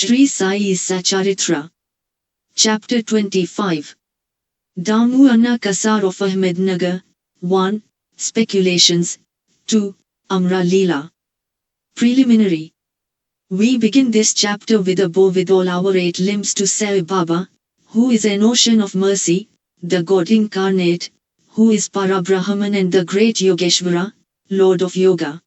Sri Sai Satcharitra. Chapter 25. Damu Anna Kasar of Ahmednagar. 1. Speculations. 2. Amra Leela. Preliminary. We begin this chapter with a bow with all our 8 limbs to Sai Baba, who is an ocean of mercy, the God incarnate, who is Parabrahman and the great Yogeshwara, Lord of Yoga.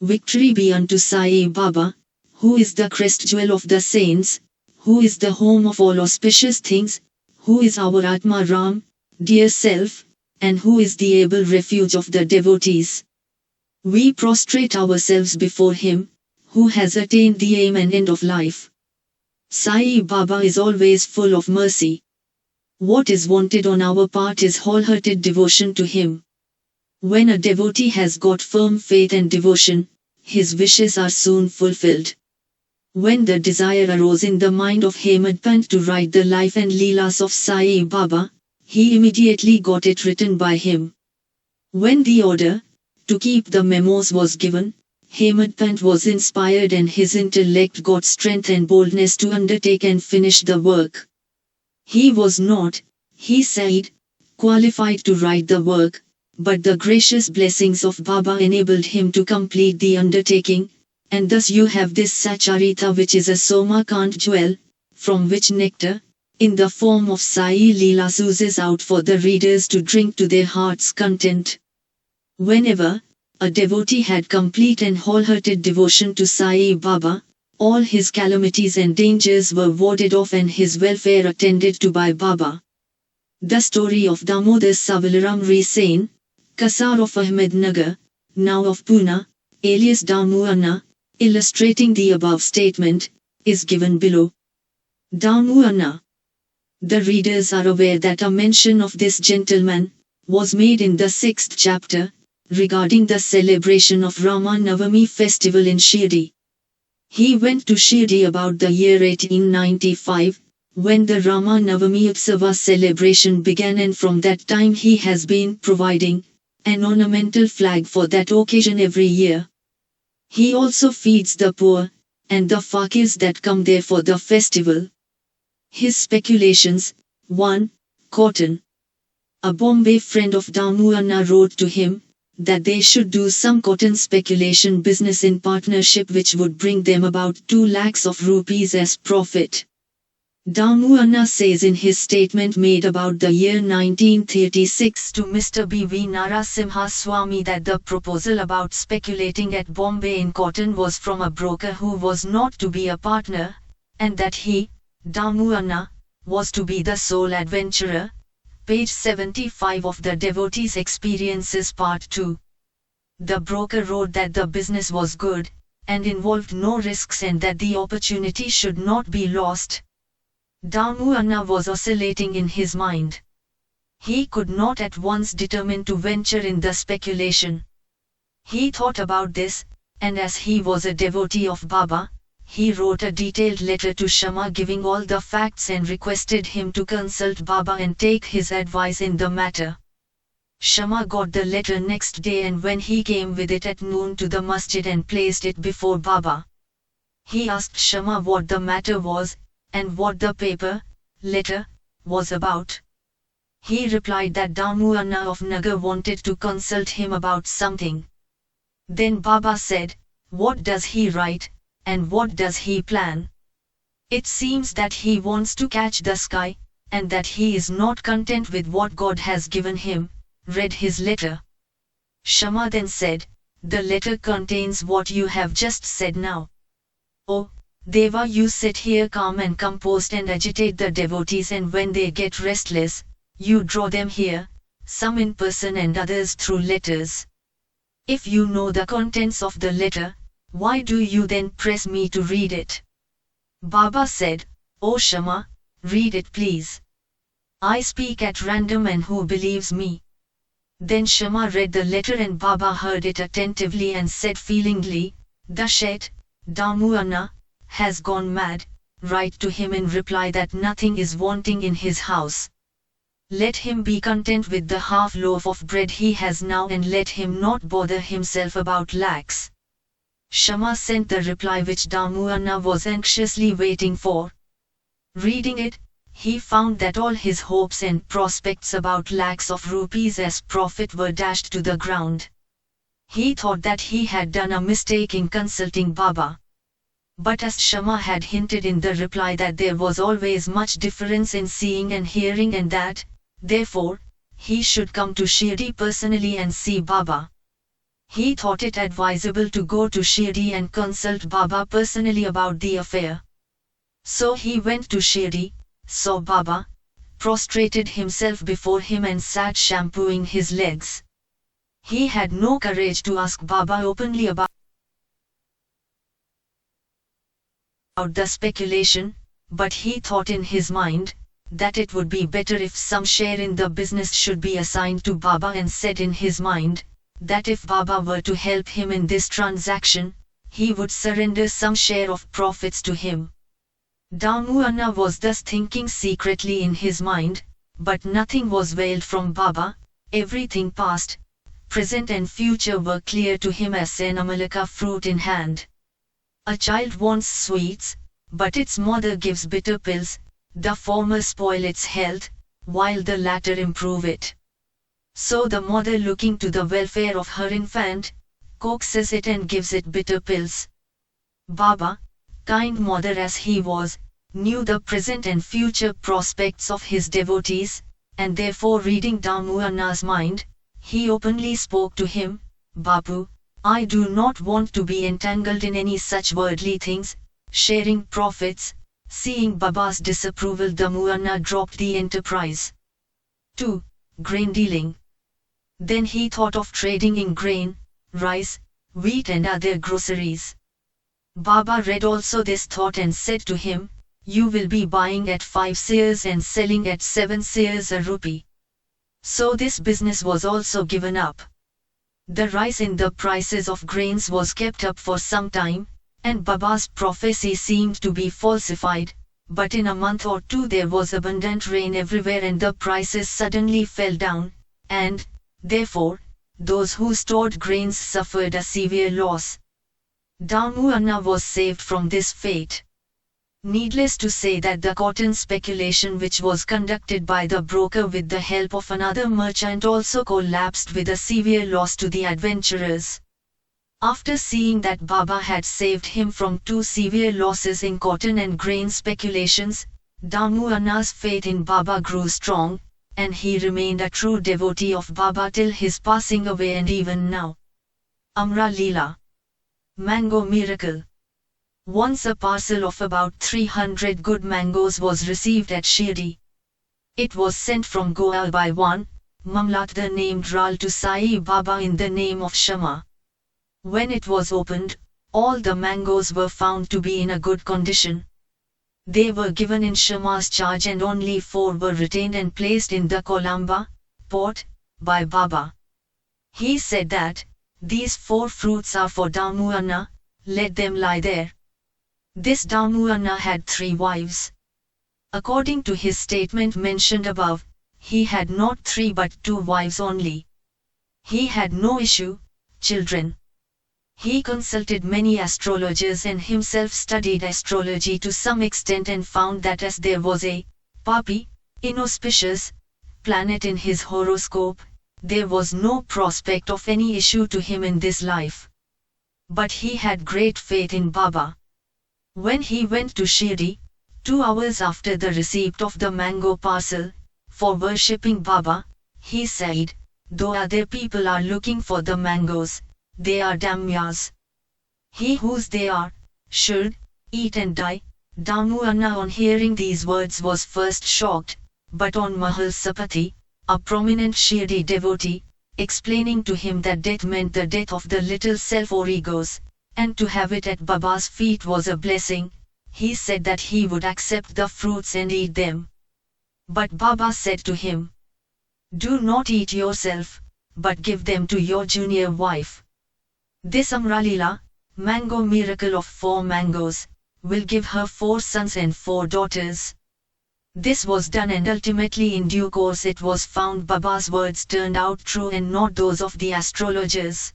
Victory be unto Sai Baba, who is the crest jewel of the saints, who is the home of all auspicious things, who is our Atma Ram, dear self, and who is the able refuge of the devotees. We prostrate ourselves before him, who has attained the aim and end of life. Sai Baba is always full of mercy. What is wanted on our part is wholehearted devotion to him. When a devotee has got firm faith and devotion, his wishes are soon fulfilled. When the desire arose in the mind of Hemadpant to write the life and leelas of Sai Baba, he immediately got it written by him. When the order to keep the memos was given, Hemadpant was inspired and his intellect got strength and boldness to undertake and finish the work. He was not, he said, qualified to write the work, but the gracious blessings of Baba enabled him to complete the undertaking, and thus you have this Satcharita, which is a Somakant jewel, from which nectar, in the form of Sai Leelas, oozes out for the readers to drink to their heart's content. Whenever a devotee had complete and wholehearted devotion to Sai Baba, all his calamities and dangers were warded off and his welfare attended to by Baba. The story of Damodar Savalaram Resain, Kasar of Ahmednagar, now of Pune, alias Damu Anna, illustrating the above statement, is given below. Damu Anna. The readers are aware that a mention of this gentleman was made in the 6th chapter, regarding the celebration of Rama Navami festival in Shirdi. He went to Shirdi about the year 1895, when the Rama Navami Utsava celebration began, and from that time he has been providing an ornamental flag for that occasion every year. He also feeds the poor, and the fakirs that come there for the festival. His speculations. 1. Cotton. A Bombay friend of Damu Anna wrote to him, that they should do some cotton speculation business in partnership which would bring them about 2 lakhs of rupees as profit. Damu Anna says in his statement made about the year 1936 to Mr. B.V. Narasimha Swami that the proposal about speculating at Bombay in cotton was from a broker who was not to be a partner, and that he, Damu Anna, was to be the sole adventurer. Page 75 of the Devotee's Experiences Part 2. The broker wrote that the business was good, and involved no risks, and that the opportunity should not be lost. Damu Anna was oscillating in his mind. He could not at once determine to venture in the speculation. He thought about this, and as he was a devotee of Baba, he wrote a detailed letter to Shama giving all the facts and requested him to consult Baba and take his advice in the matter. Shama got the letter next day, and when he came with it at noon to the masjid and placed it before Baba, he asked Shama what the matter was, and what the letter, was about. He replied that Damu Anna of Nagar wanted to consult him about something. Then Baba said, "What does he write, and what does he plan? It seems that he wants to catch the sky, and that he is not content with what God has given him." Read his letter. Shama then said, "The letter contains what you have just said now. Oh, Deva, you sit here calm and composed and agitate the devotees, and when they get restless, you draw them here, some in person and others through letters. If you know the contents of the letter, why do you then press me to read it?" Baba said, "Oh Shama, read it please. I speak at random, and who believes me?" Then Shama read the letter, and Baba heard it attentively and said feelingly, "The Shet, Damu Anna, has gone mad. Write to him in reply that nothing is wanting in his house. Let him be content with the half loaf of bread he has now, and let him not bother himself about lakhs. Shama sent the reply which Damu Anna was anxiously waiting for. Reading it, he found that all his hopes and prospects about lakhs of rupees as profit were dashed to the ground. He thought that he had done a mistake in consulting Baba. But as Shama had hinted in the reply that there was always much difference in seeing and hearing, and that, therefore, he should come to Shirdi personally and see Baba. He thought it advisable to go to Shirdi and consult Baba personally about the affair. So he went to Shirdi, saw Baba, prostrated himself before him and sat shampooing his legs. He had no courage to ask Baba openly about the speculation, but he thought in his mind that it would be better if some share in the business should be assigned to Baba, and said in his mind that if Baba were to help him in this transaction, he would surrender some share of profits to him. Damu Anna was thus thinking secretly in his mind, but nothing was veiled from Baba. Everything past, present and future were clear to him as an amalaka fruit in hand. A child wants sweets, but its mother gives bitter pills. The former spoil its health, while the latter improve it. So the mother, looking to the welfare of her infant, coaxes it and gives it bitter pills. Baba, kind mother as he was, knew the present and future prospects of his devotees, and therefore, reading Damu Anna's mind, he openly spoke to him, Bapu, I do not want to be entangled in any such worldly things, sharing profits. Seeing Baba's disapproval, Damu Anna dropped the enterprise. 2. Grain dealing. Then he thought of trading in grain, rice, wheat and other groceries. Baba read also this thought and said to him, you will be buying at 5 seers and selling at 7 seers a rupee. So this business was also given up. The rise in the prices of grains was kept up for some time, and Baba's prophecy seemed to be falsified, but in a month or two there was abundant rain everywhere and the prices suddenly fell down, and, therefore, those who stored grains suffered a severe loss. Damu Anna was saved from this fate. Needless to say that the cotton speculation which was conducted by the broker with the help of another merchant also collapsed with a severe loss to the adventurers. After seeing that Baba had saved him from 2 severe losses in cotton and grain speculations, Damu Anna's faith in Baba grew strong, and he remained a true devotee of Baba till his passing away and even now. Amra Leela. Mango Miracle. Once a parcel of about 300 good mangoes was received at Shirdi. It was sent from Goa by one, Mamlatdar named Ral to Sai Baba in the name of Shama. When it was opened, all the mangoes were found to be in a good condition. They were given in Shama's charge and only 4 were retained and placed in the Kolamba pot by Baba. He said that, these 4 fruits are for Damu Anna, let them lie there. This Damu Anna had 3 wives. According to his statement mentioned above, he had not 3 but 2 wives only. He had no issue, children. He consulted many astrologers and himself studied astrology to some extent and found that as there was a Papi, inauspicious, planet in his horoscope, there was no prospect of any issue to him in this life. But he had great faith in Baba. When he went to Shirdi, 2 hours after the receipt of the mango parcel, for worshipping Baba, he said, though other people are looking for the mangoes, they are damyas. He whose they are, should eat and die. Damu Anna on hearing these words was first shocked, but on Mahalsapati, a prominent Shirdi devotee, explaining to him that death meant the death of the little self or egos, and to have it at Baba's feet was a blessing, he said that he would accept the fruits and eat them. But Baba said to him, do not eat yourself, but give them to your junior wife. This Amralila, mango miracle of 4 mangoes, will give her 4 sons and 4 daughters. This was done and ultimately in due course it was found Baba's words turned out true and not those of the astrologers.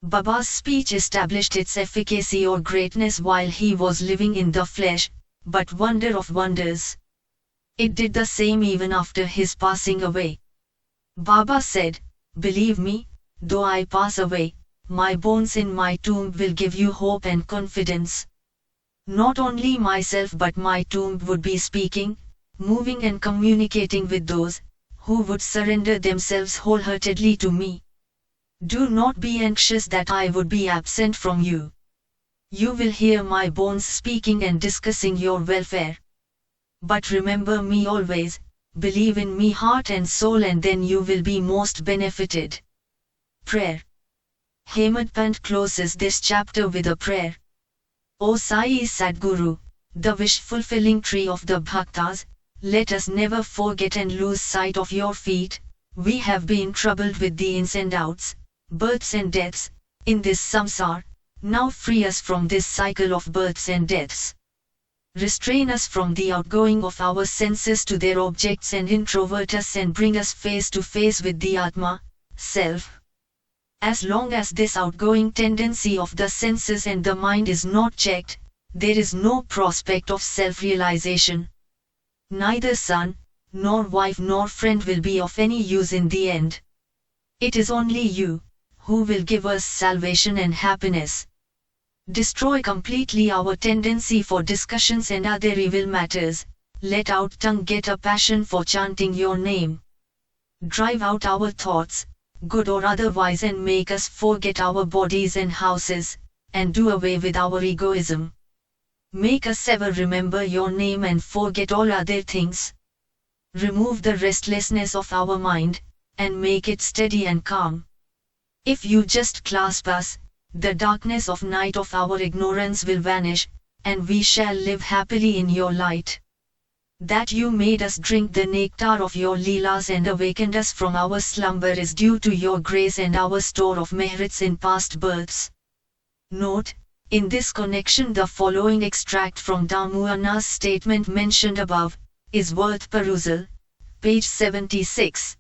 Baba's speech established its efficacy or greatness while he was living in the flesh, but wonder of wonders, it did the same even after his passing away. Baba said, "Believe me, though I pass away, my bones in my tomb will give you hope and confidence. Not only myself but my tomb would be speaking, moving and communicating with those who would surrender themselves wholeheartedly to me. Do not be anxious that I would be absent from you. You will hear my bones speaking and discussing your welfare. But remember me always, believe in me heart and soul, and then you will be most benefited." Prayer. Hemadpant closes this chapter with a prayer. O Sai Sadguru, the wish-fulfilling tree of the Bhaktas, let us never forget and lose sight of your feet. We have been troubled with the ins and outs, births and deaths, in this samsar. Now free us from this cycle of births and deaths. Restrain us from the outgoing of our senses to their objects and introvert us and bring us face to face with the Atma, Self. As long as this outgoing tendency of the senses and the mind is not checked, there is no prospect of self-realization. Neither son, nor wife nor friend will be of any use in the end. It is only you who will give us salvation and happiness. Destroy completely our tendency for discussions and other evil matters. Let our tongue get a passion for chanting your name. Drive out our thoughts, good or otherwise, and make us forget our bodies and houses, and do away with our egoism. Make us ever remember your name and forget all other things. Remove the restlessness of our mind, and make it steady and calm. If you just clasp us, the darkness of night of our ignorance will vanish, and we shall live happily in your light. That you made us drink the nectar of your Leelas and awakened us from our slumber is due to your grace and our store of merits in past births. Note, in this connection the following extract from Damu Anna's statement mentioned above, is worth perusal, page 76.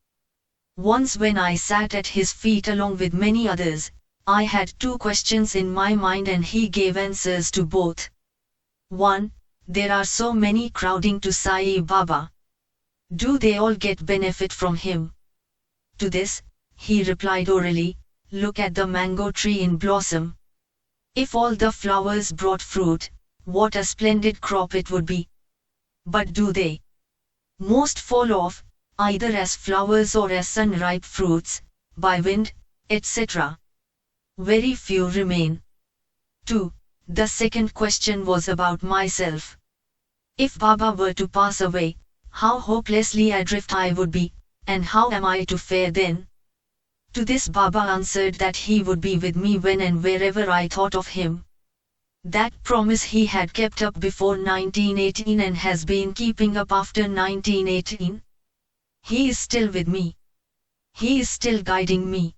Once when I sat at his feet along with many others, I had two questions in my mind and he gave answers to both. 1. There are so many crowding to Sai Baba. Do they all get benefit from him? To this, he replied orally, look at the mango tree in blossom. If all the flowers brought fruit, what a splendid crop it would be. But do they? Most fall off, either as flowers or as sun-ripe fruits, by wind, etc. Very few remain. 2. The second question was about myself. If Baba were to pass away, how hopelessly adrift I would be, and how am I to fare then? To this Baba answered that he would be with me when and wherever I thought of him. That promise he had kept up before 1918 and has been keeping up after 1918. He is still with me. He is still guiding me.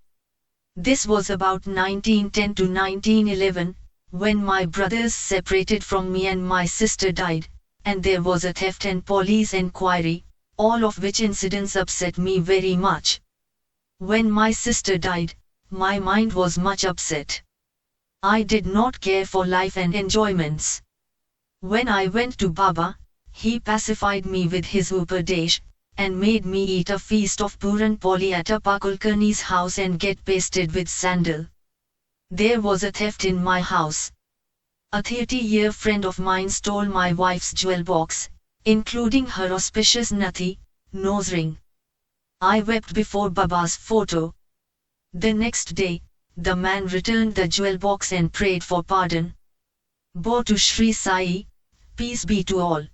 This was about 1910 to 1911, when my brothers separated from me and my sister died, and there was a theft and police enquiry, all of which incidents upset me very much. When my sister died, my mind was much upset. I did not care for life and enjoyments. When I went to Baba, he pacified me with his Upadesh, and made me eat a feast of Puran Poli at a Pakulkarni's house and get pasted with sandal. There was a theft in my house. A 30-year friend of mine stole my wife's jewel box, including her auspicious nathi, nose ring. I wept before Baba's photo. The next day, the man returned the jewel box and prayed for pardon. Bow to Sri Sai, peace be to all.